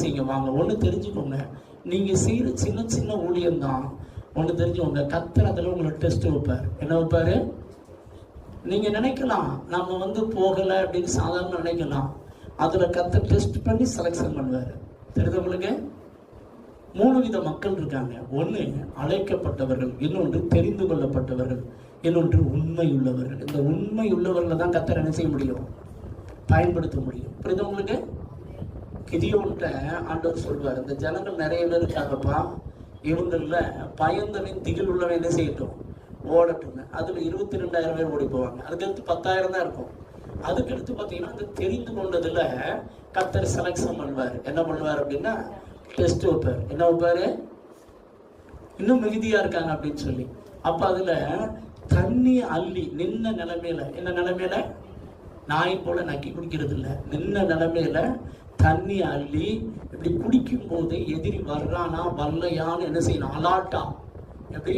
செய்யுங்க. வாங்க, ஒன்று தெரிஞ்சுக்கோங்க, நீங்கள் செய்கிற சின்ன சின்ன ஊழியம்தான். ஒன்று தெரிஞ்சுக்கோங்க, கர்த்தர் அதில் உங்களை டெஸ்ட் வைப்பார். என்ன வைப்பார்? நீங்கள் நினைக்கலாம் நம்ம போகலை அப்படின்னு சாதாரண நினைக்கலாம். அதில் கர்த்தர் டெஸ்ட் பண்ணி செலெக்ஷன் பண்ணுவார். தெரியுது உங்களுக்கு? 3 வித மக்கள் இருக்காங்க. ஒன்று அழைக்கப்பட்டவர்கள், இன்னொன்று தெரிந்து கொள்ளப்பட்டவர்கள், இன்னொன்று உண்மை உள்ளவர்கள். இந்த உண்மை உள்ளவர்களை தான் கர்த்தர் என்ன செய்ய முடியும்? பயன்படுத்த முடியும். புரியுது உங்களுக்கு? கிதியோன்ட்ட ஆண்டவர் சொல்வார், இந்த ஜனங்கள் நிறைய பேர் இருக்காங்கப்பா, இவங்களில் பயந்தவன் திகில் உள்ளவன் என்ன செய்யட்டும்? ஓடட்டுங்க. அதில் 22,000 பேர் ஓடி போவாங்க. அதுக்கடுத்து 10,000 தான் இருக்கும். அதுக்கடுத்து பார்த்தீங்கன்னா அந்த தெரிந்து கொண்டதில் கர்த்தர் செலக்ஷன் பண்ணுவார். என்ன பண்ணுவார் அப்படின்னா டெஸ்ட் வைப்பார். என்ன வைப்பார்? இன்னும் மிகுதியாக இருக்காங்க அப்படின்னு சொல்லி. அப்போ அதில் தண்ணி அள்ளி நின்ன நிலைமையில, என்ன நிலைமையில? நாய் போல நக்கி குடிக்கிறது இல்லை, நின்ன நிலைமையில தண்ணி அள்ளி இப்படி குடிக்கும் போது எதிரி வர்றானா வரலையான்னு என்ன செய்யணும்? அலாட்டா. எப்படி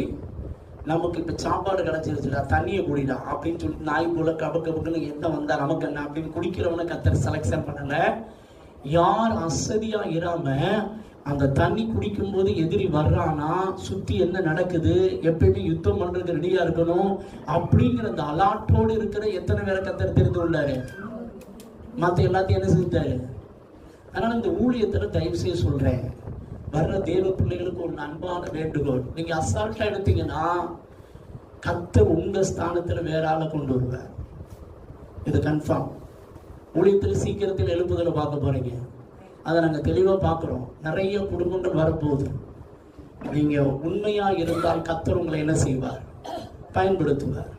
நமக்கு இப்போ சாப்பாடு கிடச்சிருச்சுடா, தண்ணியை குடிடா அப்படின்னு சொல்லிட்டு நாய் போல கபக்குன்னு என்ன வந்தா நமக்கு என்ன அப்படின்னு குடிக்கிறவனை கர்த்தர் செலக்ஷன் பண்ணல. யார் அசதியா இராம அந்த தண்ணி குடிக்கும் போது எதிரி வர்றானா, சுத்தி என்ன நடக்குது, எப்பயுமே யுத்தம் பண்றதுக்கு ரெடியா இருக்கணும் அப்படிங்கிற அந்த அலாட்டோடு இருக்கிற எத்தனை பேரை கர்த்தர் தெரிந்து கொண்டாரு? மற்ற எல்லாத்தையும் என்ன செஞ்சாரு? அதனால இந்த ஊழியத்துல தயவு செய்ய சொல்றேன், வர்ற தேவ பிள்ளைகளுக்கு ஒரு அன்பான வேண்டுகோள், நீங்க அசால்ட்டா எடுத்தீங்கன்னா கர்த்தர் உங்க ஸ்தானத்துல வேற ஆளை கொண்டு வருவார். இது கன்ஃபார்ம். ஊழியத்தில் சீக்கிரத்தில் எழுப்புதலை பார்க்க போறீங்க. அதை நாங்கள் தெளிவாக பார்க்குறோம். நிறைய குடும்பங்கள் வரப்போகுது. நீங்கள் உண்மையாக இருந்தால் கர்த்தர் உங்களை என்ன செய்வார்? பயன்படுத்துவார்.